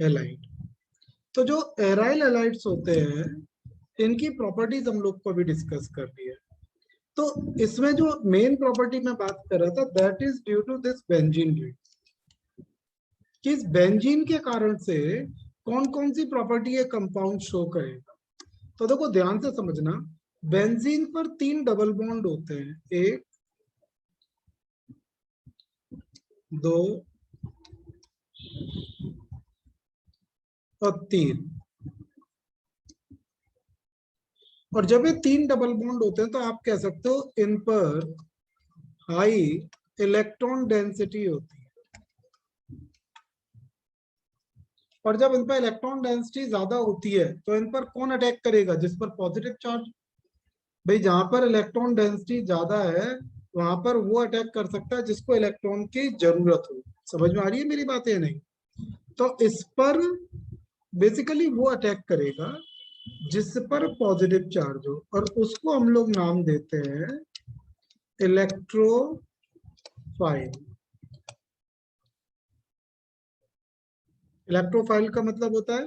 Allied. तो जो aryl halides होते हैं इनकी प्रॉपर्टीज हम लोग को भी डिस्कस कर ली है। तो इसमें जो मेन प्रॉपर्टी मैं बात कर रहा था that is due to this benzene ring, कि इस बेंजीन के कारण से कौन कौन सी प्रॉपर्टी ये कंपाउंड शो करेगा। तो देखो ध्यान से समझना, बेंजीन पर 3 डबल बॉन्ड होते हैं, 1 2 और 3। और जब ये 3 डबल बॉन्ड होते हैं तो आप कह सकते हो इन पर हाई इलेक्ट्रॉन डेंसिटी होती है। और जब इन पर इलेक्ट्रॉन डेंसिटी ज्यादा होती है तो इन पर कौन अटैक करेगा, जिस पर पॉजिटिव चार्ज। भाई जहां पर इलेक्ट्रॉन डेंसिटी ज्यादा है वहां पर वो अटैक कर सकता है जिसको इलेक्ट्रॉन की जरूरत हो। समझ में आ रही है मेरी बात? है नहीं? तो इस पर बेसिकली वो अटैक करेगा जिस पर पॉजिटिव चार्ज हो, और उसको हम लोग नाम देते हैं इलेक्ट्रोफाइल। इलेक्ट्रोफाइल का मतलब होता है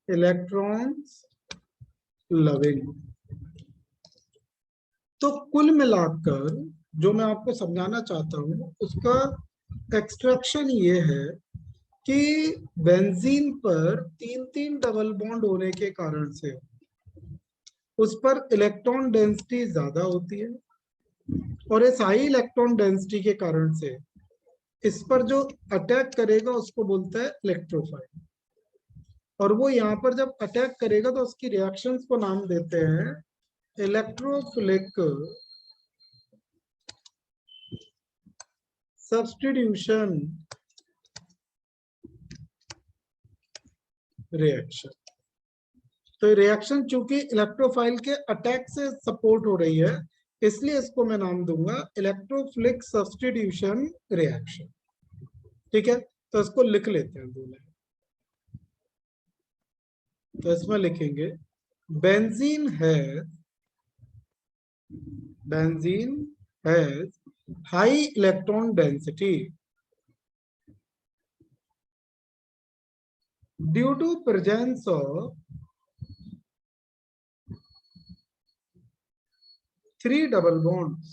इलेक्ट्रॉन्स लविंग। तो कुल मिलाकर जो मैं आपको समझाना चाहता हूं उसका एक्सट्रैक्शन ये है कि बेंजीन पर 3 डबल बॉन्ड होने के कारण से उस पर इलेक्ट्रॉन डेंसिटी ज्यादा होती है, और इस हाई इलेक्ट्रॉन डेंसिटी के कारण से इस पर जो अटैक करेगा उसको बोलते हैं इलेक्ट्रोफाइल। और वो यहाँ पर जब अटैक करेगा तो उसकी रिएक्शंस को नाम देते हैं इलेक्ट्रोफिलिक सब्स्टिट्यूशन रिएक्शन। तो रिएक्शन चूंकि इलेक्ट्रोफाइल के अटैक से सपोर्ट हो रही है इसलिए इसको मैं नाम दूंगा इलेक्ट्रोफिलिक सब्स्टिट्यूशन रिएक्शन। ठीक है, तो इसको लिख लेते हैं दो लाइन। तो इसमें लिखेंगे benzene has high electron density due to presence of 3 double bonds.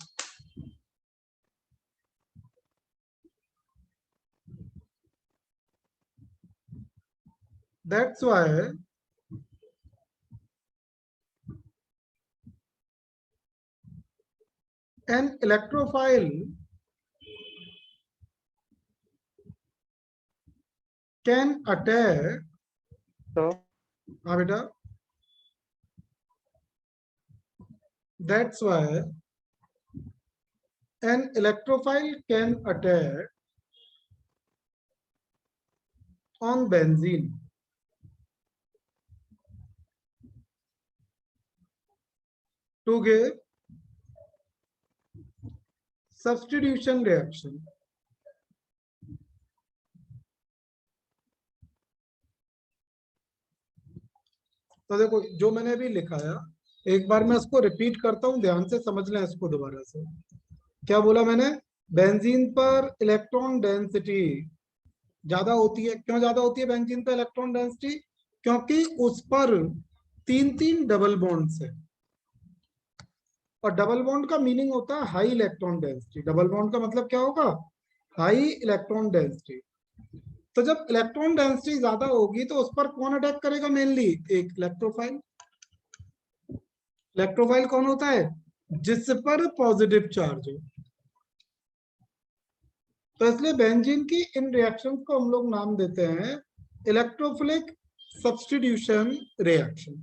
That's why an electrophile can attack। तो हाँ बेटा, that's why an electrophile can attack on benzene to give substitution reaction। तो देखो जो मैंने अभी लिखाया एक बार मैं इसको रिपीट करता हूं, ध्यान से समझ लें इसको दोबारा से। क्या बोला मैंने? बेंजीन पर इलेक्ट्रॉन डेंसिटी ज्यादा होती है। क्यों ज्यादा होती है बेंजीन पर इलेक्ट्रॉन डेंसिटी? क्योंकि उस पर 3 डबल बॉन्ड्स है, और डबल बॉन्ड का मीनिंग होता है high electron density. Double bond का मतलब क्या होगा? High electron density. तो जब इलेक्ट्रॉन डेंसिटी ज्यादा होगी तो उस पर कौन अटैक करेगा मेनली? एक इलेक्ट्रोफाइल। इलेक्ट्रोफाइल कौन होता है? जिस पर पॉजिटिव चार्ज हो। तो इसलिए बेंजीन की इन रिएक्शंस को हम लोग नाम देते हैं इलेक्ट्रोफिलिक सब्स्टिट्यूशन रिएक्शन।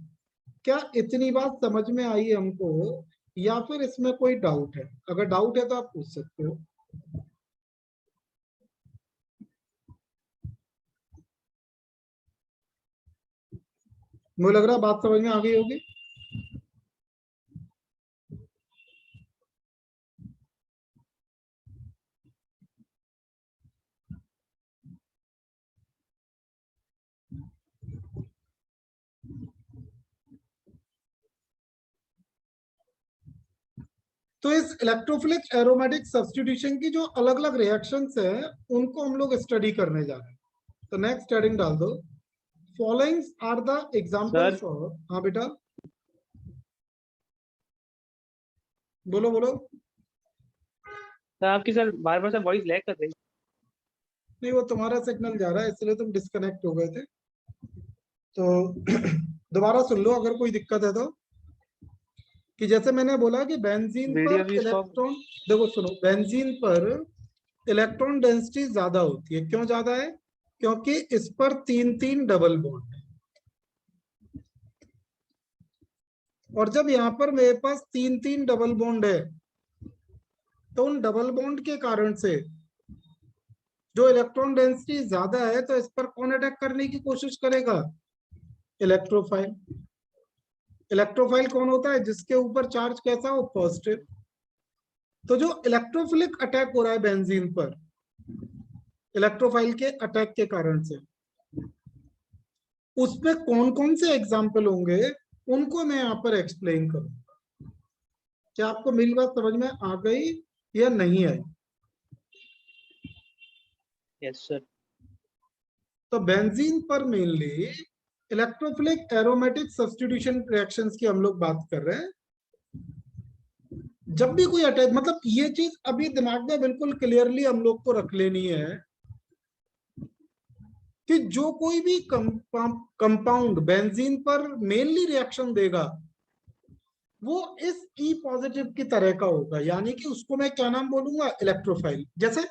क्या इतनी बात समझ में आई हमको, या फिर इसमें कोई डाउट है? अगर डाउट है तो आप पूछ सकते हो। मुझे लग रहा है बात समझ में आ गई होगी। तो इस इलेक्ट्रोफिलिक एरोमेटिक सब्स्टिट्यूशन की जो अलग अलग रिएक्शंस हैं उनको हम लोग स्टडी करने जा रहे हैं। तो नेक्स्ट हेडिंग डाल दो, following are the examples sir of, हाँ बेटा बोलो बोलो। सर आपकी सर बार बार सर वॉइस लैग कर रही है। नहीं वो तुम्हारा सिग्नल जा रहा है इसलिए तुम डिस्कनेक्ट हो गए थे, तो दोबारा सुन लो अगर कोई दिक्कत है तो। कि जैसे मैंने बोला कि बेंजीन पर वीडियो भी स्टॉप। इलेक्ट्रॉन, देखो सुनो, बेंजीन पर इलेक्ट्रॉन डेंसिटी ज्यादा होती है। क्यों ज्यादा है? क्योंकि इस पर तीन तीन डबल बॉन्ड है, और जब यहां पर मेरे पास तीन तीन डबल बॉन्ड है तो उन डबल बॉन्ड के कारण से जो इलेक्ट्रॉन डेंसिटी ज्यादा है, तो इस पर कौन अटैक करने की कोशिश करेगा? इलेक्ट्रोफाइल। इलेक्ट्रोफाइल कौन होता है? जिसके ऊपर चार्ज कैसा हो? पॉजिटिव। तो जो इलेक्ट्रोफिलिक अटैक हो रहा है बेंजीन पर इलेक्ट्रोफाइल के अटैक के कारण से, उसमें कौन कौन से एग्जाम्पल होंगे उनको मैं यहाँ पर एक्सप्लेन करूंगा। क्या आपको मेरी बात समझ में आ गई या नहीं आई? Yes sir. तो बेंजीन पर mainly electrophilic aromatic substitution reactions की हम लोग बात कर रहे हैं। जब भी कोई अटैक, मतलब ये चीज अभी दिमाग में बिल्कुल क्लियरली हम लोग को रख लेनी है कि जो कोई भी कंपाउंड बेंजीन पर मेनली रिएक्शन देगा वो इस ई पॉजिटिव की तरह का होगा, यानी कि उसको मैं क्या नाम बोलूंगा? इलेक्ट्रोफाइल। जैसे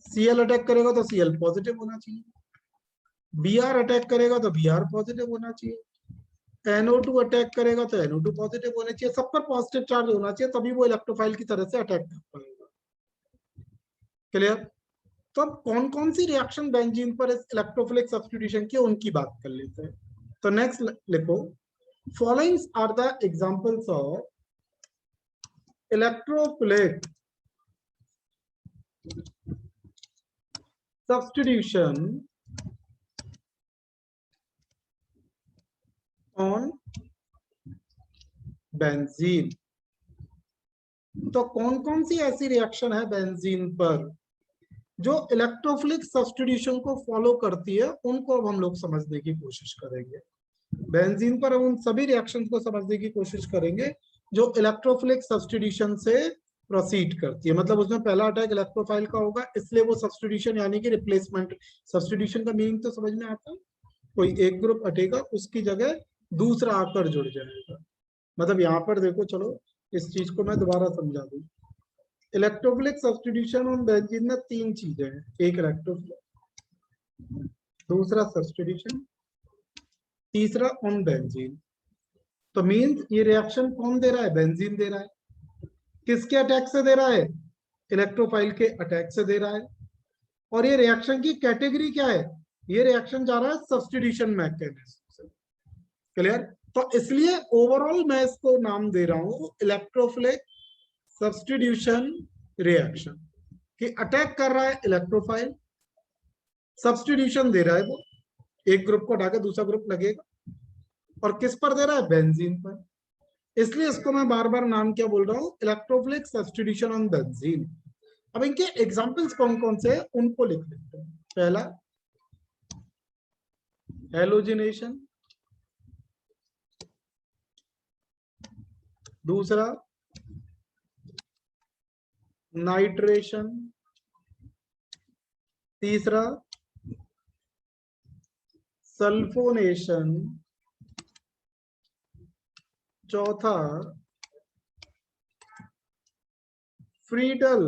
सीएल अटैक करेगा तो सीएल पॉजिटिव होना चाहिए, बीआर अटैक करेगा तो बीआर पॉजिटिव होना चाहिए, NO2 अटैक करेगा तो NO2 पॉजिटिव होना चाहिए, सब पर पॉजिटिव चार्ज होना चाहिए, तभी वो इलेक्ट्रोफाइल की तरह से अटैक कर पाएगा। क्लियर? तो अब कौन कौन सी रिएक्शन बेंजीन पर इस इलेक्ट्रोफिलिक सब्स्टिट्यूशन की उनकी बात कर लेते हैं। तो नेक्स्ट लिखो, following are the examples of electrophilic substitution on benzene. तो कौन कौन सी ऐसी रिएक्शन है बेंजीन पर जो इलेक्ट्रोफिलिक सब्स्टिट्यूशन को फॉलो करती है, उनको अब हम लोग समझने की कोशिश करेंगे। बेंजीन पर हम उन सभी रिएक्शंस को समझने की कोशिश करेंगे जो इलेक्ट्रोफिलिक सब्स्टिट्यूशन से प्रोसीड करती है। मतलब उसमें पहला अटैक इलेक्ट्रोफाइल का होगा, इसलिए वो सब्स्टिट्यूशन यानी कि रिप्लेसमेंट। सब्स्टिट्यूशन का मीनिंग तो समझ में आता है, कोई एक ग्रुप हटेगा उसकी जगह दूसरा आकर जुड़ जाएगा। मतलब यहाँ पर देखो, चलो इस चीज को मैं दोबारा समझा दूं। इलेक्ट्रोफिलिक सब्स्टिट्यूशन ऑन बेंजीन में तीन चीजें हैं, एक इलेक्ट्रोफिलिक, दूसरा सब्स्टिट्यूशन, तीसरा ऑन बेंजीन। तो मींस ये रिएक्शन कौन दे रहा है? बेंजीन दे रहा है। किसके अटैक से दे रहा है? इलेक्ट्रोफाइल के अटैक से दे रहा है। और ये रिएक्शन की कैटेगरी क्या है? ये रिएक्शन जा रहा है सब्स्टिट्यूशन मैकेनिज्म से। क्लियर? तो इसलिए ओवरऑल मैं इसको नाम दे रहा हूं इलेक्ट्रोफिलिक सब्स्टिट्यूशन रिएक्शन, कि अटैक कर रहा है इलेक्ट्रोफाइल, सब्स्टिट्यूशन दे रहा है वो, एक ग्रुप को हटाकर दूसरा ग्रुप लगेगा, और किस पर दे रहा है? बेंजीन पर। इसलिए इसको मैं बार बार नाम क्या बोल रहा हूं? Electrophilic substitution on benzene. अब इनके एग्जांपल्स कौन कौन से हैं उनको लिख लेते हैं। पहला हेलोजिनेशन, दूसरा नाइट्रेशन, तीसरा सल्फोनेशन, चौथा फ्रीडल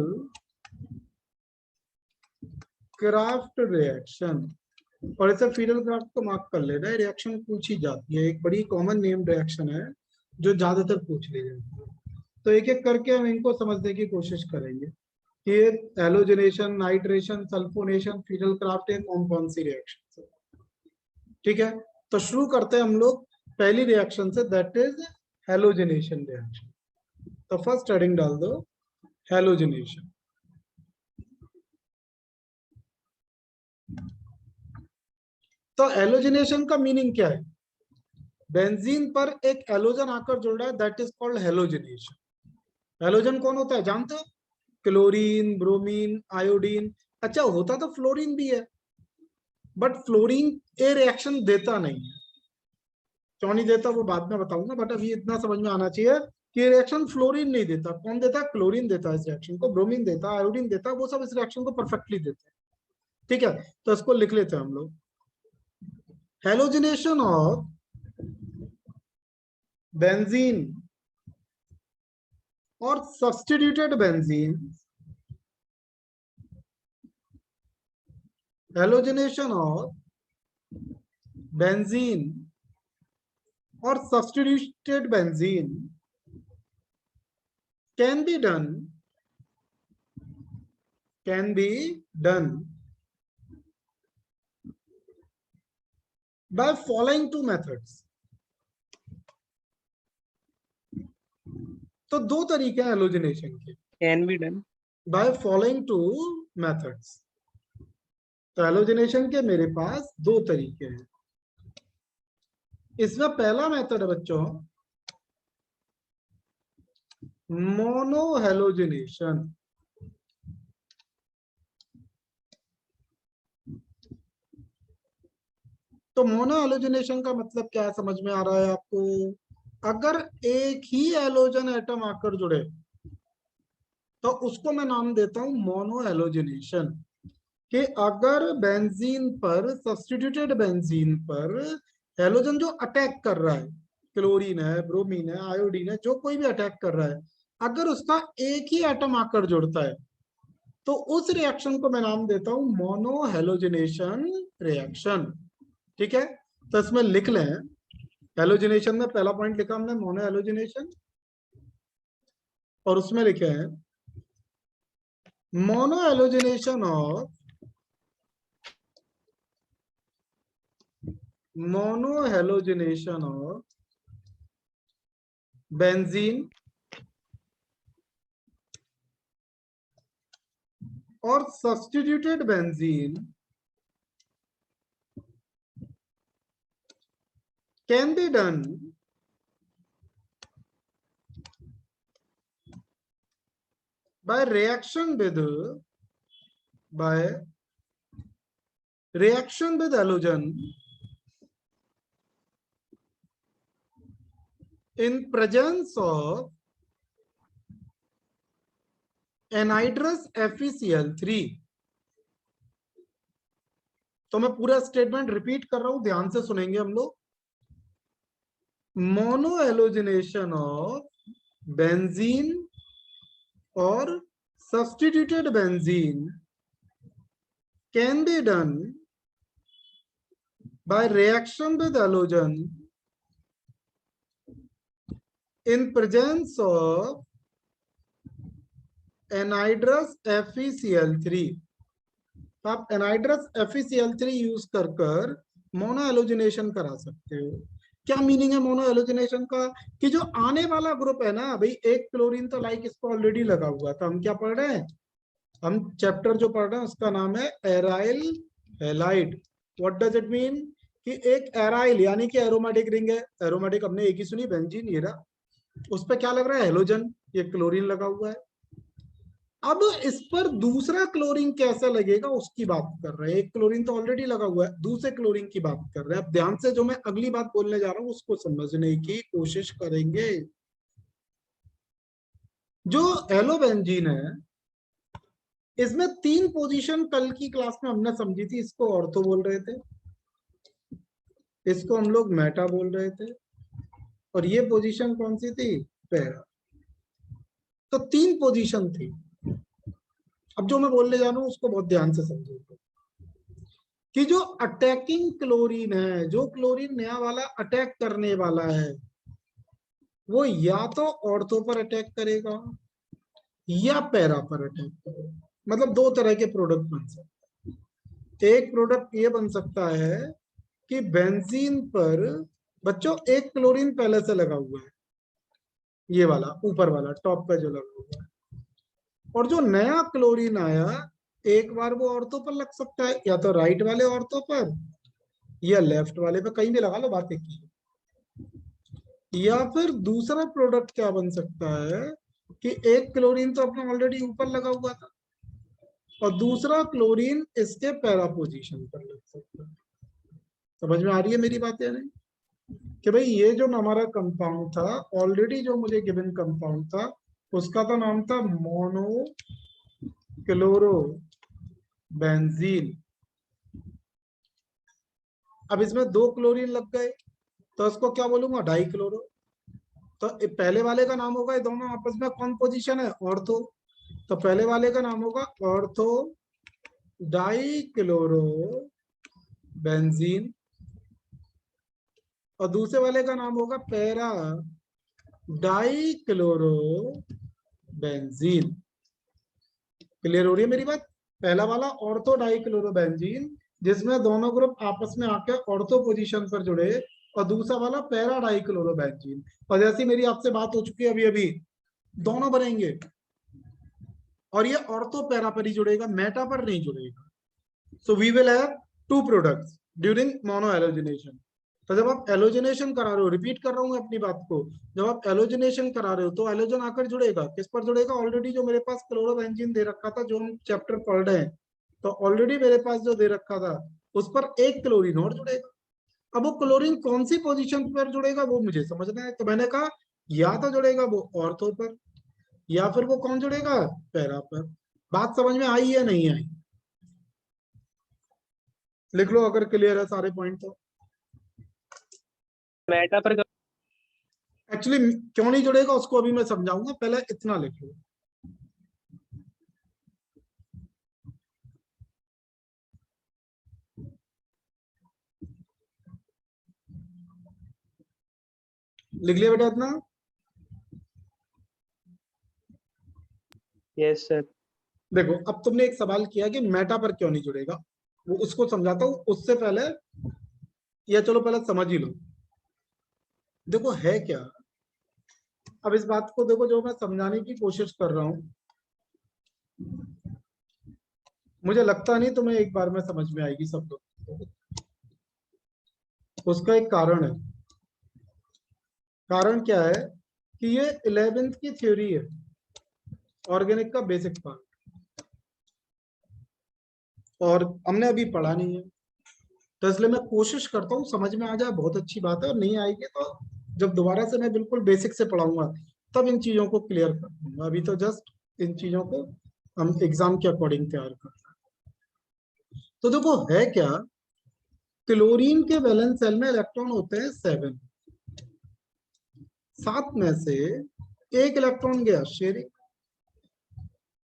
क्राफ्ट रिएक्शन। और इसे फ्रीडल क्राफ्ट को मार्क कर लेना, रिएक्शन पूछी जाती है, एक बड़ी कॉमन नेम रिएक्शन है जो ज्यादातर पूछ ली जाती है। तो एक एक करके हम इनको समझने की कोशिश करेंगे कि halogenation, nitration, sulphonation, Friedel craft ये कौन कौन सी रिएक्शन है। ठीक है, तो शुरू करते हैं हम लोग पहली रिएक्शन से, दैट इज हेलोजिनेशन रिएक्शन। तो फर्स्ट हेडिंग डाल दो, हेलोजिनेशन। तो हेलोजिनेशन का मीनिंग क्या है? बेंजीन पर एक हेलोजन आकर जुड़ रहा है, that is called halogenation. Halogen कौन होता है जानते हो? Chlorine, bromine, iodine. अच्छा, होता तो फ्लोरीन भी है, बट फ्लोरीन ए रिएक्शन देता नहीं है। क्यों नहीं देता वो बाद में बताऊंगा, बट अभी इतना समझ में आना चाहिए कि रिएक्शन फ्लोरीन नहीं देता। कौन देता है? क्लोरीन देता है इस रिएक्शन को, ब्रोमीन देता है, आयोडीन देता है, वो सब इस रिएक्शन को परफेक्टली देते हैं। ठीक है, तो इसको लिख लेते हैं हम लोग। हेलोजिनेशन ऑफ बेंजीन और substituted benzene, halogenation of benzene और substituted benzene can be done by following two methods. तो दो तरीके हैं हेलोजिनेशन के, can be done by following two methods. तो हेलोजिनेशन के मेरे पास दो तरीके हैं। इसमें पहला मेथड है बच्चों मोनो हेलोजिनेशन। तो मोनो हेलोजिनेशन का मतलब क्या समझ में आ रहा है आपको? अगर एक ही हेलोजन एटम आकर जुड़े तो उसको मैं नाम देता हूं मोनो हेलोजिनेशन। कि अगर बेंजीन पर, सब्स्टिट्यूटेड बेंजीन पर हेलोजन जो अटैक कर रहा है, क्लोरीन है, ब्रोमीन है, आयोडीन है, जो कोई भी अटैक कर रहा है, अगर उसका एक ही एटम आकर जुड़ता है तो उस रिएक्शन को मैं नाम देता हूं मोनो हेलोजिनेशन रिएक्शन। ठीक है, तो इसमें लिख लें, हेलोजिनेशन में पहला पॉइंट लिखा हमने मोनो हेलोजिनेशन, और उसमें लिखे हैं मोनो हेलोजिनेशन ऑफ बेंजीन और substituted benzene can be done by reaction with halogen in presence of anhydrous FeCl3। तो मैं पूरा स्टेटमेंट रिपीट कर रहा हूं, ध्यान से सुनेंगे हम लोग। मोनो हेलोजिनेशन ऑफ बेंजीन और substituted benzene can be done by reaction with halogen in presence of anhydrous FeCl3। आप एनहाइड्रस FeCl3 यूज कर मोनो हेलोजिनेशन करा सकते हो। क्या मीनिंग है मोनो हेलोजिनेशन का? कि जो आने वाला ग्रुप है ना भाई, एक क्लोरीन तो लाइक इसको ऑलरेडी लगा हुआ था। हम क्या पढ़ रहे हैं? हम चैप्टर जो पढ़ रहे हैं उसका नाम है aryl halide. What does it mean? कि एक एराइल यानी कि एरोमेटिक रिंग है। एरोमेटिक हमने एक ही सुनी, बेंजीन, ये रहा। उस पर क्या लग रहा है? हेलोजन, ये क्लोरीन लगा हुआ है। अब इस पर दूसरा क्लोरीन कैसे लगेगा उसकी बात कर रहे हैं। एक क्लोरीन तो ऑलरेडी लगा हुआ है, दूसरे क्लोरीन की बात कर रहे हैं। अब ध्यान से जो मैं अगली बात बोलने जा रहा हूं उसको समझने की कोशिश करेंगे। जो हेलोबेंजीन है इसमें तीन पोजीशन कल की क्लास में हमने समझी थी। इसको ऑर्थो बोल रहे थे, इसको हम लोग मेटा बोल रहे थे, और ये पोजीशन कौन सी थी? पैरा। तो तीन पोजीशन थी। अब जो मैं बोलने जा रहा हूं उसको बहुत ध्यान से समझिए कि जो अटैकिंग क्लोरीन है, जो क्लोरीन नया वाला अटैक करने वाला है, वो या तो ऑर्थो पर अटैक करेगा या पैरा पर अटैक करेगा। मतलब दो तरह के प्रोडक्ट बन सकते हैं। एक प्रोडक्ट ये बन सकता है कि बेंजीन पर बच्चों एक क्लोरीन पहले से लगा हुआ है, ये वाला ऊपर वाला टॉप पे जो लगा हुआ है, और जो नया क्लोरीन आया एक बार वो ऑर्थो पर लग सकता है, या तो राइट वाले ऑर्थो पर या लेफ्ट वाले पे, कहीं भी लगा लो, बात एक ही। या फिर दूसरा प्रोडक्ट क्या बन सकता है कि एक क्लोरीन तो अपना ऑलरेडी ऊपर लगा हुआ था, और दूसरा क्लोरीन इसके पैरा पोजीशन पर लग सकता है। समझ में आ रही है मेरी बात या नहीं? कि भाई ये जो हमारा कंपाउंड था, ऑलरेडी जो मुझे गिवन कंपाउंड था उसका तो नाम था मोनो क्लोरो बेंजीन। अब इसमें 2 क्लोरीन लग गए तो उसको क्या बोलूंगा, डाई क्लोरो। तो पहले वाले का नाम होगा, ये दोनों आपस में कौन पोजीशन है, ऑर्थो। तो पहले वाले का नाम होगा ऑर्थो डाई क्लोरो बेंजीन और दूसरे वाले का नाम होगा para die chloro benzene. Clear हो रही है मेरी बात? पहला वाला ऑर्थो डाई क्लोरो बेंजीन जिसमें दोनों ग्रुप आपस में आके ऑर्थो पोजीशन पर जुड़े, और दूसरा वाला पैरा डाई क्लोरो बेंजीन। और जैसी मेरी आपसे बात हो चुकी है अभी अभी, दोनों बनेंगे और ये ऑर्थो पैरा पर ही जुड़ेगा, मेटा पर नहीं जुड़ेगा। So we will have 2 products during mono halogenation. तो जब आप एलोजिनेशन करा रहे हो, रिपीट कर रहा हूं अपनी बात को, जब आप एलोजिनेशन करा रहे हो तो एलोजन आकर जुड़ेगा, किस पर जुड़ेगा, ऑलरेडी जो मेरे पास क्लोरोबेंजीन दे रखा था, जो हम चैप्टर पढ़ रहे हैं, तो ऑलरेडी मेरे पास जो दे रखा था उस पर एक क्लोरीन और जुड़ेगा। अब वो क्लोरीन कौन सी पोजीशन पर जुड़ेगा वो मुझे समझना है। तो मैंने कहा या तो जुड़ेगा वो ऑर्थो पर या फिर वो कौन जुड़ेगा, पैरा पर। बात समझ में आई या नहीं आई? लिख लो अगर क्लियर है सारे पॉइंट तो। मेटा पर एक्चुअली क्यों नहीं जुड़ेगा उसको अभी मैं समझाऊंगा, पहले इतना लिख लो। लिख लिया बेटा इतना? Yes sir. देखो अब तुमने एक सवाल किया कि मेटा पर क्यों नहीं जुड़ेगा, वो उसको समझाता हूं। उससे पहले या चलो पहले समझ ही लो। देखो है क्या, अब इस बात को देखो जो मैं समझाने की कोशिश कर रहा हूं, मुझे लगता नहीं तुम्हें एक बार में समझ में आएगी सब लोग। उसका एक कारण है। कारण क्या है कि ये 11th की थ्योरी है, ऑर्गेनिक का बेसिक पार्ट, और हमने अभी पढ़ा नहीं है। तो इसलिए मैं कोशिश करता हूँ समझ में आ जाए, बहुत अच्छी बात है, और नहीं आएगी तो जब दोबारा से मैं बिल्कुल बेसिक से पढ़ाऊंगा तब इन चीजों को क्लियर कर दूंगा। अभी तो जस्ट इन चीजों को हम एग्जाम के अकॉर्डिंग तैयार कर रहे हैं। तो देखो है क्या, क्लोरीन के वैलेंस शेल में इलेक्ट्रॉन होते हैं 7, 7 में से एक इलेक्ट्रॉन गया शेयरिंग,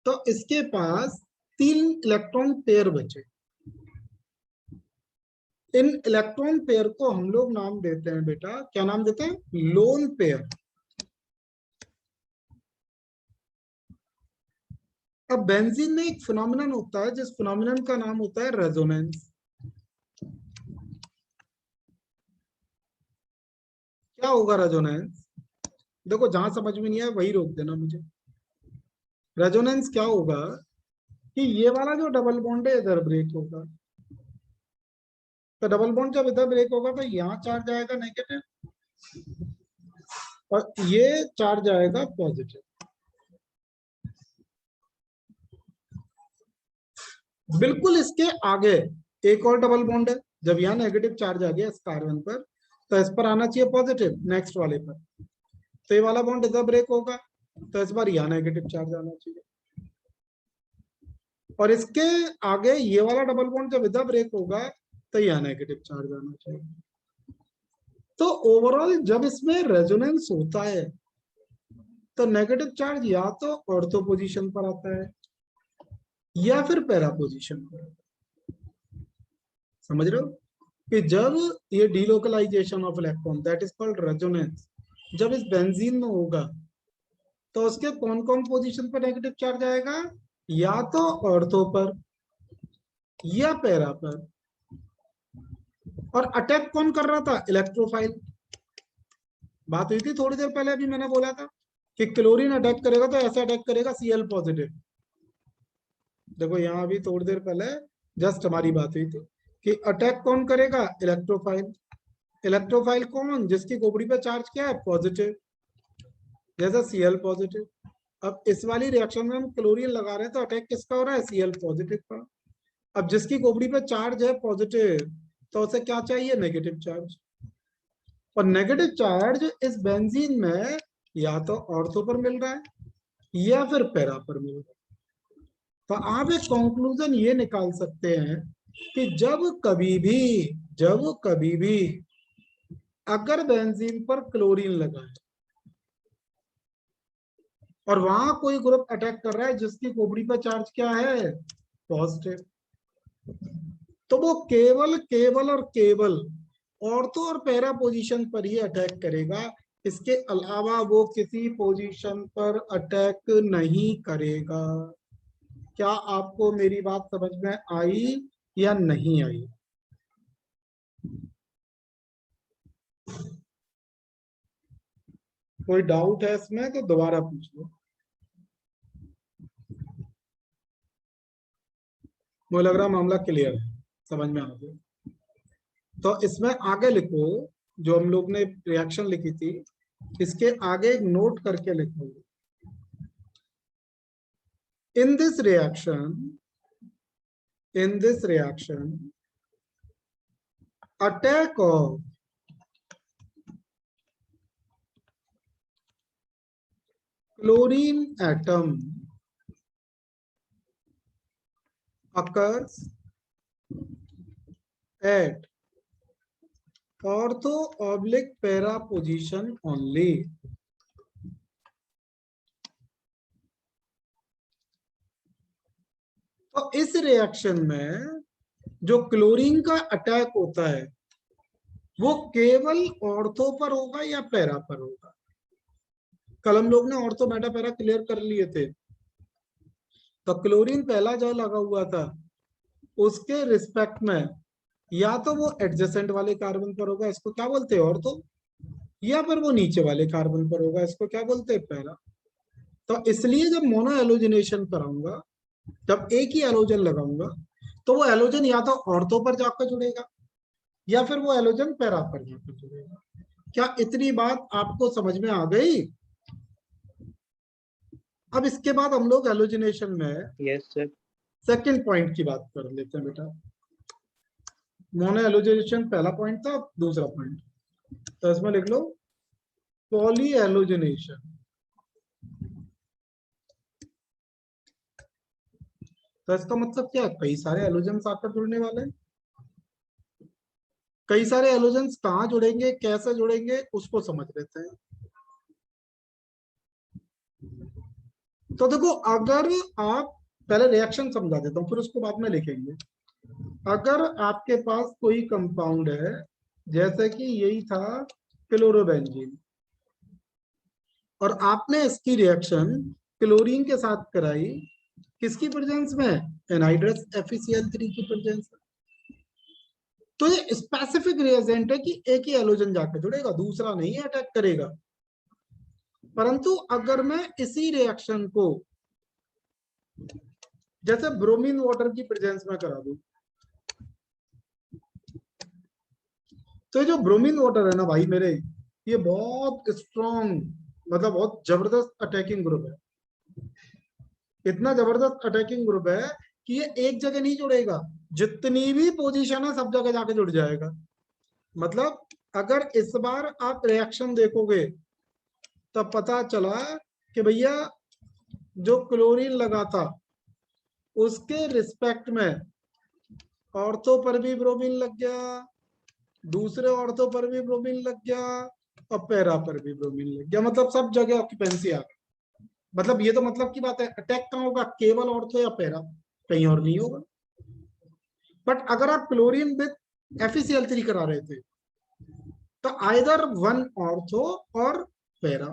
तो इसके पास 3 इलेक्ट्रॉन पेयर बचे। इन इलेक्ट्रॉन पेयर को हम लोग नाम देते हैं बेटा, क्या नाम देते हैं, लोन पेयर। अब बेंजीन में एक फिनोमिनन होता है जिस फिनोमिनन का नाम होता है रेजोनेंस। क्या होगा रेजोनेंस? देखो जहां समझ में नहीं आया वही रोक देना मुझे। रेजोनेंस क्या होगा कि ये वाला जो डबल बॉन्ड है इधर ब्रेक होगा, तो डबल बॉन्ड जब इधर ब्रेक होगा तो यहाँ चार्ज आएगा नेगेटिव और ये चार्ज आएगा पॉजिटिव। बिल्कुल इसके आगे एक और डबल बॉन्ड है, जब यहाँ नेगेटिव चार्ज आ गया इस कार्बन पर तो इस पर आना चाहिए पॉजिटिव नेक्स्ट वाले पर, तो ये वाला बॉन्ड इधर ब्रेक होगा तो इस बार यहाँ नेगेटिव चार्ज आना चाहिए, और इसके आगे ये वाला डबल बॉन्ड जब इधर ब्रेक होगा तो यहाँ नेगेटिव चार्ज आना चाहिए। तो ओवरऑल जब इसमें रेजोनेंस होता है तो नेगेटिव चार्ज या तो ऑर्थो पोजीशन पर आता है या फिर पैरा पोजीशन पर। समझ रहे हो कि जब ये delocalization of electron that is called resonance जब इस बेंजीन में होगा तो उसके कौन कौन पोजीशन पर नेगेटिव चार्ज आएगा, या तो ऑर्थो पर या पैरा पर। और अटैक कौन कर रहा था, इलेक्ट्रोफाइल। बात हुई थी थोड़ी देर पहले, अभी मैंने बोला था कि क्लोरीन अटैक करेगा तो ऐसा अटैक करेगा Cl पॉजिटिव। देखो यहाँ अभी थोड़ी देर पहले जस्ट हमारी बात हुई थी कि अटैक कौन करेगा, इलेक्ट्रोफाइल। इलेक्ट्रोफाइल कौन, जिसकी खोपड़ी पे चार्ज क्या है, पॉजिटिव, जैसा Cl पॉजिटिव। अब इस वाली रिएक्शन में हम क्लोरीन लगा रहे हैं तो अटैक किसका हो रहा है, Cl पॉजिटिव का। अब जिसकी खोपड़ी पे चार्ज है पॉजिटिव, तो उसे क्या चाहिए, नेगेटिव चार्ज। और नेगेटिव चार्ज इस बेंजीन में या तो ऑर्थो पर मिल रहा है या फिर पैरा पर मिल रहा है। तो आप एक कंक्लूजन ये निकाल सकते हैं कि जब कभी भी अगर बेंजीन पर क्लोरीन लगा है और वहां कोई ग्रुप अटैक कर रहा है जिसकी खोपड़ी पर चार्ज क्या है, पॉजिटिव, तो वो केवल केवल और केवल ऑर्थो और पैरा पोजीशन पर ही अटैक करेगा, इसके अलावा वो किसी पोजीशन पर अटैक नहीं करेगा। क्या आपको मेरी बात समझ में आई या नहीं आई? कोई डाउट है इसमें तो दोबारा पूछ लो। मुझे लग रहा मामला क्लियर है, समझ में आ गया। तो इसमें आगे लिखो, जो हम लोग ने रिएक्शन लिखी थी इसके आगे एक नोट करके लिखो, in this reaction attack of chlorine atom occurs at ortho/para position only. तो इस रिएक्शन में जो क्लोरीन का अटैक होता है वो केवल ऑर्थो पर होगा या पैरा पर होगा। कल हम लोग ने ऑर्थो मेटा पैरा क्लियर कर लिए थे। तो क्लोरीन पहला जो लगा हुआ था उसके रिस्पेक्ट में या तो वो एडजेसेंट वाले कार्बन पर होगा, इसको क्या बोलते हैं, ऑर्थो, या फिर वो नीचे वाले कार्बन पर होगा, इसको क्या बोलते हैं, पैरा। तो इसलिए जब मोनो एलोजिनेशन कराऊंगा, जब एक ही एलोजन लगाऊंगा तो वो एलोजन या तो ऑर्थो पर जाकर जुड़ेगा या फिर वो एलोजन पैरा पर जाकर जुड़ेगा। क्या इतनी बात आपको समझ में आ गई? अब इसके बाद हम लोग एलोजिनेशन में यस सर। सेकंड पॉइंट की बात कर लेते हैं बेटा। मोनो एलोजिनेशन पहला पॉइंट था, दूसरा पॉइंट तो इसमें लिख लो पॉली एलोजिनेशन। तो इसका मतलब क्या है, कई सारे एलोजेंस आकर जुड़ने वाले हैं। कई सारे एलोजेंस कहाँ जुड़ेंगे, कैसे जुड़ेंगे, उसको समझ लेते हैं। तो देखो, अगर आप पहले रिएक्शन समझा देता हूं फिर उसको बाद में लिखेंगे। अगर आपके पास कोई कंपाउंड है, जैसे कि यही था क्लोरोबेंजीन, और आपने इसकी रिएक्शन क्लोरीन के साथ कराई, किसकी प्रेजेंस में, एनहाइड्रस FeCl3 की प्रेजेंस में, तो ये स्पेसिफिक रिएजेंट है कि एक ही एलोजन जाकर जुड़ेगा, दूसरा नहीं अटैक करेगा। परंतु अगर मैं इसी रिएक्शन को जैसे ब्रोमीन वाटर की प्रेजेंस में करा दूं, तो जो ब्रोमीन वाटर है ना भाई मेरे, ये बहुत स्ट्रॉन्ग, मतलब बहुत जबरदस्त अटैकिंग ग्रुप है। इतना जबरदस्त अटैकिंग ग्रुप है कि ये एक जगह नहीं जुड़ेगा, जितनी भी पोजीशन है सब जगह जाके जुड़ जाएगा। मतलब अगर इस बार आप रिएक्शन देखोगे तब पता चला कि भैया जो क्लोरीन लगा था उसके रिस्पेक्ट में ऑर्थो पर भी ब्रोमीन लग गया, दूसरे ऑर्थो पर भी ब्रोमीन लग गया, और पैरा पर भी ब्रोमीन लग गया। मतलब सब जगह ऑक्यूपेंसी आ गई। मतलब ये तो मतलब की बात है, अटैक कहाँ होगा, केवल ऑर्थो या पैरा, कहीं और नहीं होगा। बट अगर आप क्लोरीन विद FeCl3 करा रहे थे तो आइदर वन ऑर्थो और पैरा,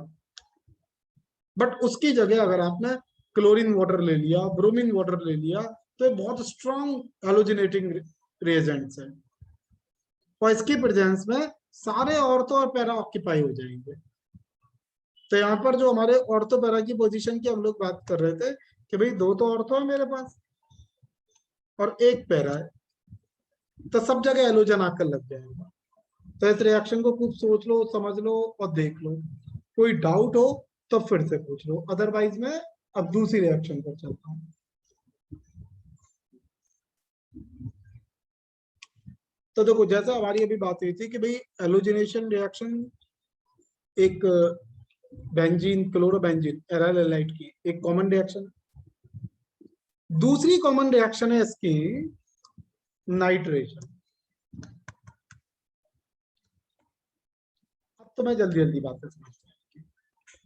बट उसकी जगह अगर आपने क्लोरीन वाटर ले लिया, ब्रोमीन वाटर ले लिया, तो ये बहुत स्ट्रॉन्ग एलोजिनेटिंग रिएजेंट्स हैं, और इसकी प्रेजेंस में सारे ऑर्थो और पैरा ऑक्यूपाई हो जाएंगे। तो यहाँ पर जो हमारे ऑर्थो पैरा की पोजीशन की हम लोग बात कर रहे थे कि भाई दो तो ऑर्थो है मेरे पास और एक पैरा है, तो सब जगह एलोजन आकर लग जाएगा। तो इस रिएक्शन को खूब सोच लो, समझ लो और देख लो। कोई डाउट हो तो फिर से पूछ लो, अदरवाइज मैं अब दूसरी रिएक्शन पर चलता हूँ। तो देखो, जैसा हमारी अभी बात हुई थी कि भाई एलोजिनेशन रिएक्शन एक बेंजीन क्लोरोबेंजीन एराइल हैलाइड की एक कॉमन रिएक्शन। दूसरी कॉमन रिएक्शन है इसकी नाइट्रेशन। अब तो मैं जल्दी जल्दी बातें समझता हूँ।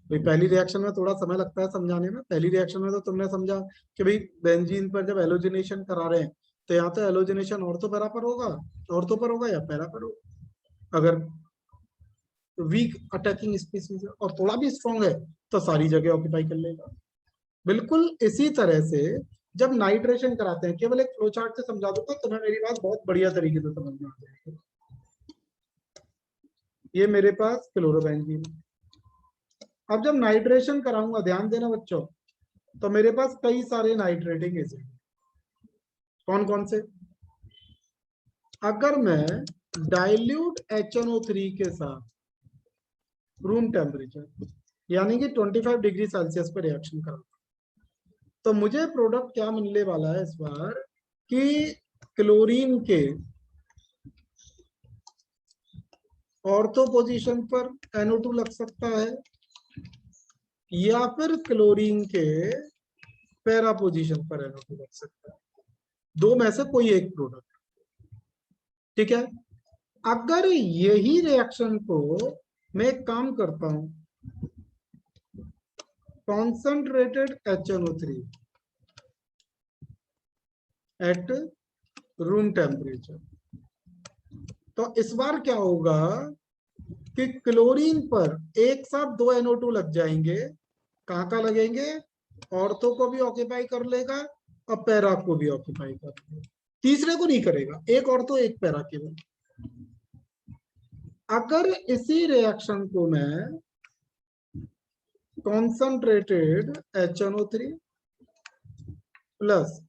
भाई पहली रिएक्शन में थोड़ा समय लगता है समझाने में। पहली रिएक्शन में तो तुमने समझा कि भाई बेंजीन पर जब एलोजिनेशन करा रहे हैं तो यहाँ तो एलोजिनेशन ऑर्थो पैरा पर होगा, ऑर्थो पर होगा या पैरा पर होगा। अगर वीक अटैकिंग स्पीसीज है और थोड़ा भी स्ट्रॉन्ग है तो सारी जगह ऑक्यूपाई कर लेगा। बिल्कुल इसी तरह से जब नाइट्रेशन कराते हैं, केवल एक फ्लो चार्ट से समझा दूंगा, तुम्हें मेरी बात बहुत बढ़िया तरीके से समझ में आ जाएगी। ये मेरे पास क्लोरोबेंजीन। अब जब नाइट्रेशन कराऊंगा, ध्यान देना बच्चों, तो मेरे पास कई सारे नाइट्रेटिंग एसिड। कौन कौन से? अगर मैं डाइल्यूट HNO3 के साथ रूम टेम्परेचर यानी कि 25 डिग्री सेल्सियस पर रिएक्शन कराऊंगा तो मुझे प्रोडक्ट क्या मिलने वाला है इस बार कि क्लोरीन के ऑर्थो पोजीशन पर NO2 लग सकता है या फिर क्लोरीन के पैरा पोजीशन पर NO2 लग सकता है। दो में से कोई एक प्रोडक्ट, ठीक है। अगर यही रिएक्शन को मैं एक काम करता हूं, concentrated HNO3 at room temperature, तो इस बार क्या होगा कि क्लोरीन पर एक साथ दो NO2 लग जाएंगे। कहां का लगेंगे? ऑर्थो को भी ऑक्यूपाई कर लेगा और पैरा को भी ऑक्यूपाई कर लेगा। तीसरे को नहीं करेगा, एक ऑर्थो एक पैरा केवल। अगर इसी रिएक्शन को मैं concentrated HNO3 plus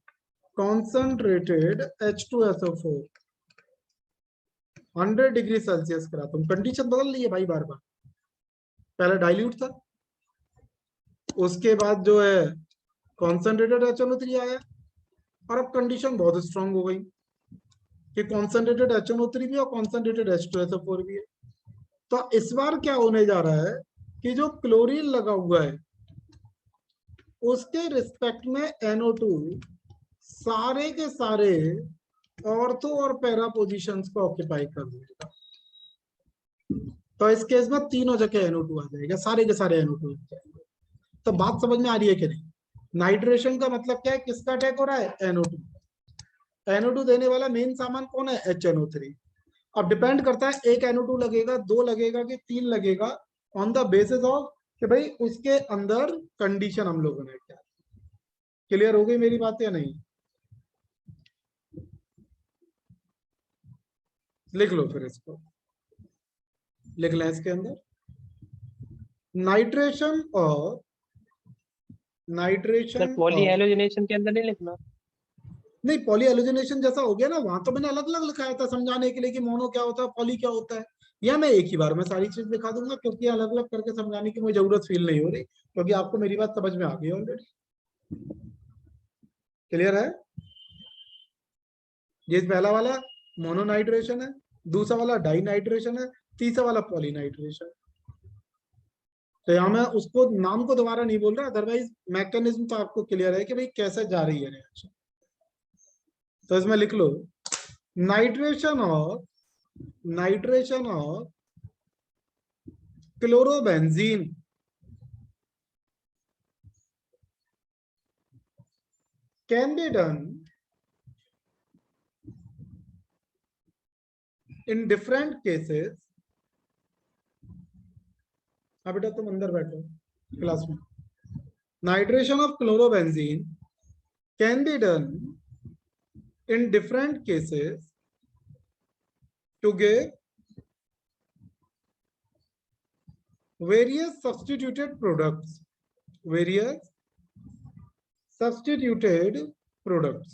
concentrated H2SO4 100 degree Celsius कराता हूं, कंडीशन बदल ली है भाई बार बार। पहले डाइल्यूट था, उसके बाद जो है कॉन्सेंट्रेटेड HNO3 आया और अब कंडीशन बहुत स्ट्रांग हो गई कि कॉन्सेंट्रेटेड HNO3 भी और कॉन्सेंट्रेटेड H2SO4 भी है। तो इस बार क्या होने जा रहा है कि जो क्लोरीन लगा हुआ है उसके रिस्पेक्ट में NO2 सारे के सारे ऑर्थो और पैरा पोजीशंस को ऑक्यूपाई कर लेगा। तो इस केस में तीनों जगह NO2 आ जाएगा, सारे के सारे NO2 आ जाएंगे। तो बात समझ में आ रही है कि नहीं? नाइट्रेशन का मतलब क्या है? किसका अटैक हो रहा है? NO2। NO2 देने वाला मेन सामान कौन है? HNO3। अब डिपेंड करता है एक NO2 लगेगा, दो लगेगा कि तीन लगेगा, ऑन द बेसिस ऑफ कि भाई उसके अंदर कंडीशन हम लोगों ने क्या। क्लियर हो गई मेरी बात या नहीं? लिख लो फिर इसको, लिख लें इसके अंदर नाइट्रेशन और नाइट्रेशन पॉली और हेलोजिनेशन के अंदर नहीं लिखना। नहीं, पॉली एलोजिनेशन जैसा हो गया ना, वहां तो मैंने अलग अलग लिखाया था समझाने के लिए कि मोनो क्या होता है, पॉली क्या होता है। या मैं एक ही बार में सारी चीज दिखा दूंगा क्योंकि अलग अलग करके समझाने की मुझे जरूरत फील नहीं हो रही, क्योंकि आपको मेरी बात समझ में आ गई ऑलरेडी। क्लियर है? ये पहला वाला मोनो नाइट्रेशन है, दूसरा वाला डाई नाइट्रेशन है, तीसरा वाला पॉली नाइट्रेशन। तो यहाँ मैं उसको नाम को दोबारा नहीं बोल रहा, अदरवाइज मैकेनिज्म तो आपको क्लियर है कि भाई कैसे जा रही है रिएक्शन। तो इसमें लिख लो nitration of chlorobenzene can be done in different cases। अब बेटा तुम अंदर बैठो क्लास में। Nitration of chlorobenzene can be done in different cases to give various substituted products, various substituted products।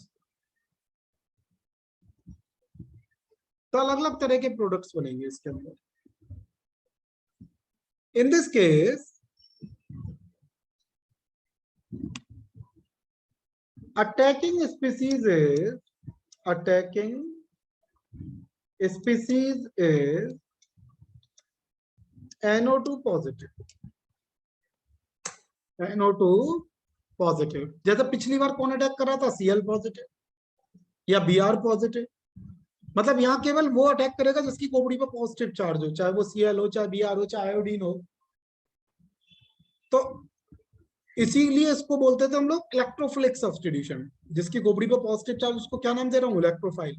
तो अलग अलग तरह के प्रोडक्ट्स बनेंगे इसके अंदर। In this case attacking species is NO2 positive. NO2 positive. जैसे पिछली बार कौन अटैक कर रहा था, Cl पॉजिटिव या Br पॉजिटिव। मतलब यहाँ केवल वो अटैक करेगा जिसकी खोपड़ी पर पॉजिटिव चार्ज हो, चाहे वो Cl हो, चाहे Br हो, चाहे आयोडीन हो। तो इसीलिए इसको बोलते थे हम लोग इलेक्ट्रोफिलिक सब्स्टिट्यूशन। जिसकी खोपड़ी पर पॉजिटिव चार्ज, उसको क्या नाम दे रहा हूँ, इलेक्ट्रोफाइल।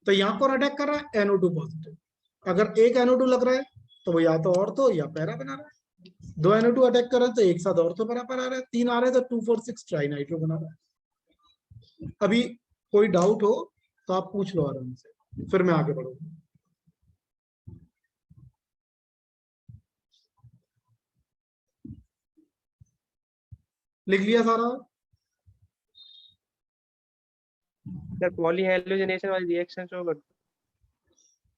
तो यहाँ कौन अटैक कर रहा है, NO2 पॉजिटिव। अगर एक NO2 लग रहा है तो वो या तो ऑर्थो या पैरा बना रहा है। 2 NO2 अटैक कर रहे हैं तो एक साथ ऑर्थो पैरा पर आ रहा है। 3 आ रहे हैं तो 2,4,6 ट्राई नाइट्रो बना रहा है। अभी कोई डाउट हो तो आप पूछ लो आराम से, फिर मैं आगे बढ़ूंगा। लिख लिया सारा? सर पॉली हैलोजनेशन वाली रिएक्शन शो कर।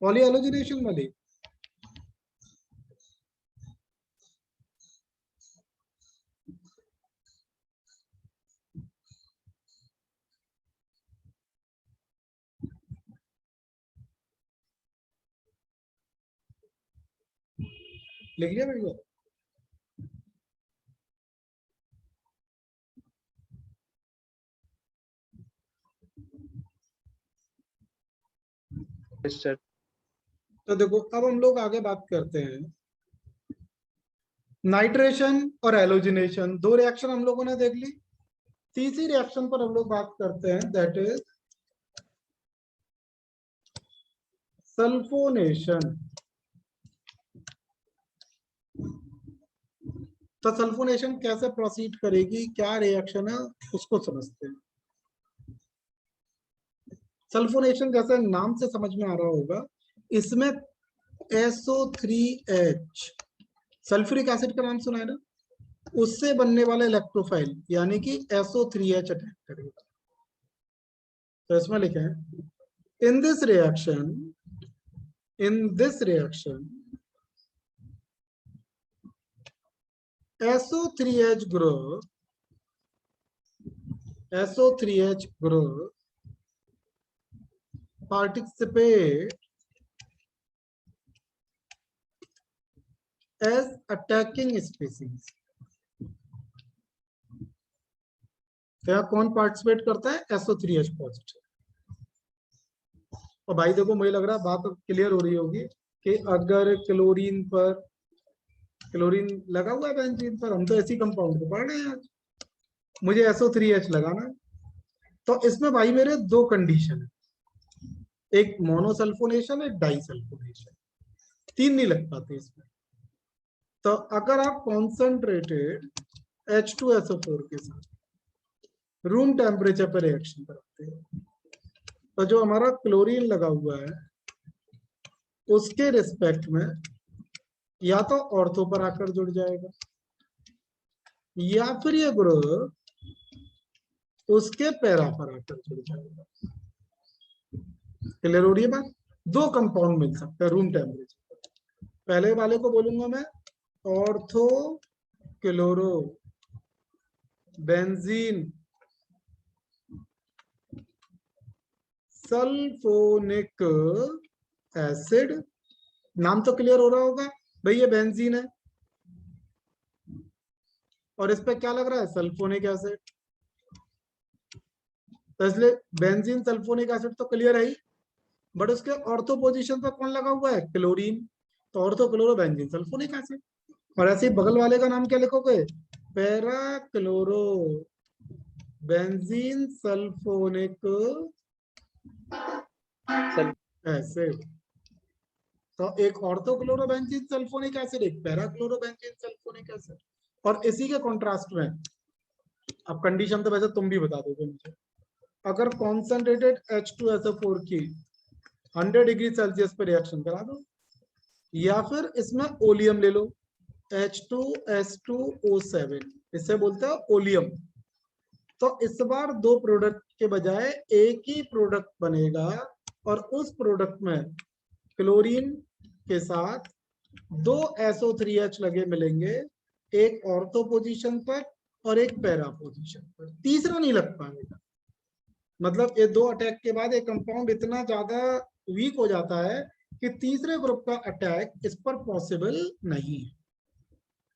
पॉली हैलोजनेशन वाली लिख लिया भैया? सर तो देखो, अब हम लोग आगे बात करते हैं नाइट्रेशन और हैलोजिनेशन। 2 रिएक्शन हम लोगों ने देख ली। तीसरी रिएक्शन पर हम लोग बात करते हैं, दैट इज सल्फोनेशन। तो सल्फोनेशन कैसे प्रोसीड करेगी, क्या रिएक्शन है, उसको समझते हैं। सल्फोनेशन जैसे नाम से समझ में आ रहा होगा, इसमें SO3H सल्फ्यूरिक एसिड का नाम सुना है ना, उससे बनने वाला इलेक्ट्रोफाइल यानी कि SO3H अटैक करेगा। तो इसमें लिखे हैं in this reaction SO3H group participate as attacking species। क्या कौन पार्टिसिपेट करता है, SO3H पॉजिटिव। और भाई देखो, मुझे लग रहा है बात क्लियर हो रही होगी कि अगर क्लोरीन लगा हुआ है बेंजीन पर, हम तो ऐसी कंपाउंड को पढ़ रहे हैं आज, मुझे SO3H लगाना है। तो इसमें भाई मेरे 2 कंडीशन है, एक मोनोसल्फोनेशन, एक डाइसल्फोनेशन। 3 नहीं लग पाते इसमें। तो अगर आप कॉन्सेंट्रेटेड H2SO4 के साथ रूम टेम्परेचर पर रिएक्शन कराते हैं, तो जो हमारा क्लोरीन लगा हुआ है उसके रिस्पेक्ट में या तो ऑर्थो पर आकर जुड़ जाएगा, या फिर ये ग्रुप उसके पैरा पर आकर जुड़ जाएगा। क्लियर हो रही है बात? 2 कंपाउंड मिल सकते हैं रूम टेम्परेचर पर। पहले वाले को बोलूंगा मैं ortho chloro benzene sulphonic acid. नाम तो क्लियर हो रहा होगा भाई, ये बेंजीन है और इस पे क्या लग रहा है, सल्फोनिक एसिड। तो इसलिए बेंजीन सल्फोनिक एसिड तो क्लियर है ही, बट उसके ऑर्थो पोजीशन पर कौन लगा हुआ है, क्लोरीन। तो ortho chloro benzene sulphonic acid. और ऐसे ही बगल वाले का नाम क्या लिखोगे, para chloro benzene sulphonic acid. तो एक ऑर्थोक्लोरोबेंजीन सल्फोनिक एसिड, एक पैराक्लोरोबेंजीन सल्फोनिक एसिड। और इसी के कॉन्ट्रास्ट में, अब कंडीशन तो वैसे तुम भी बता दोगे मुझे, अगर कॉन्सेंट्रेटेड H2SO4 की 100 डिग्री सेल्सियस पर रिएक्शन करा दो, या फिर इसमें ओलियम ले लो H2S2O7, इससे बोलते हैं ओलियम। तो इस बार 2 प्रोडक्ट के बजाय एक ही प्रोडक्ट बनेगा, और उस प्रोडक्ट में क्लोरीन के साथ 2 SO3H लगे मिलेंगे, एक ऑर्थो पोजीशन पर और एक पैरा पोजीशन पर, तीसरा नहीं लग पाएगा। मतलब ये 2 अटैक के बाद एक कंपाउंड इतना ज्यादा वीक हो जाता है कि तीसरे ग्रुप का अटैक इस पर पॉसिबल नहीं है।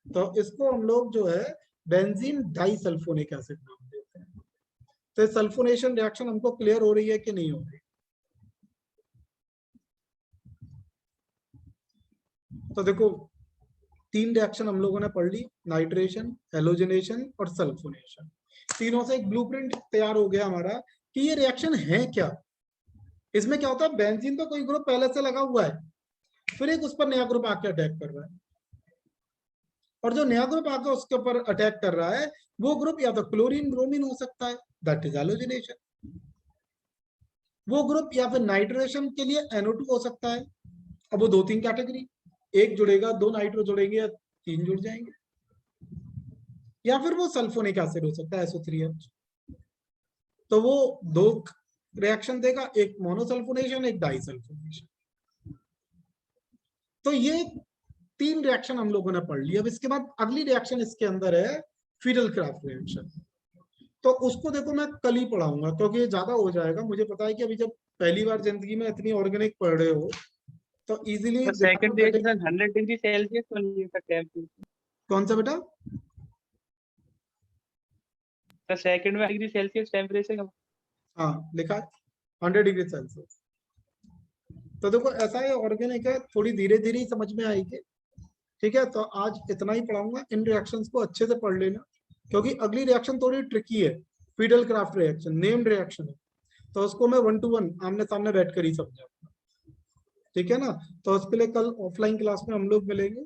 तो इसको हम लोग जो है बेंजीन डाइसल्फोनिक एसिड नाम देते हैं। तो सल्फोनेशन रिएक्शन हमको क्लियर हो रही है कि नहीं हो रही? तो देखो 3 रिएक्शन हम लोगों ने पढ़ ली, नाइट्रेशन, हेलोजनेशन और सल्फोनेशन। तीनों से एक ब्लूप्रिंट तैयार हो गया हमारा कि ये रिएक्शन है क्या। इसमें क्या होता है, बेंजीन तो कोई ग्रुप पहले से लगा हुआ है, फिर एक उस पर नया ग्रुप आके अटैक कर रहा है, और जो नया ग्रुप आके उसके ऊपर अटैक कर रहा है वो ग्रुप या तो क्लोरीन ब्रोमीन हो सकता है, दैट इज हेलोजनेशन। वो ग्रुप या फिर नाइट्रेशन के लिए NO2 हो सकता है। अब वो 2-3 कैटेगरी, एक जुड़ेगा, 2 नाइट्रो जुड़ेंगे या 3 जुड़ जाएंगे, या फिर वो सल्फोनिक एसिड हो सकता है SO3H। तो वो 2 रिएक्शन देगा, एक मोनोसल्फोनेशन एक डाइसल्फोनेशन। तो ये 3 रिएक्शन हम लोगों ने पढ़ लिया। अब इसके बाद अगली रिएक्शन इसके अंदर है फिडल क्राफ्ट रिएक्शन। तो उसको देखो मैं कल ही पढ़ाऊंगा क्योंकि ज्यादा हो जाएगा। मुझे पता है कि अभी जब पहली बार जिंदगी में इतनी ऑर्गेनिक पढ़ रहे हो तो इजीली तो सेकंड रिएक्शन 100 डिग्री सेल्सियस पर नहीं था टेंपरेचर। कौन सा बेटा? तो सेकंड में डिग्री सेल्सियस टेंपरेचर का, हाँ लिखा है 100 डिग्री सेल्सियस। तो देखो ऐसा है, ऑर्गेनिक है, थोड़ी धीरे धीरे ही समझ में आएगी। ठीक है, तो आज इतना ही पढ़ाऊंगा। इन रिएक्शंस को अच्छे से पढ़ लेना क्योंकि अगली रिएक्शन थोड़ी ट्रिकी है। Fiddle craft reaction named reaction है, तो उसको मैं 1 to 1 आमने सामने बैठ कर ही समझाऊंगा। ठीक है ना, तो उसके लिए कल ऑफलाइन क्लास में हम लोग मिलेंगे।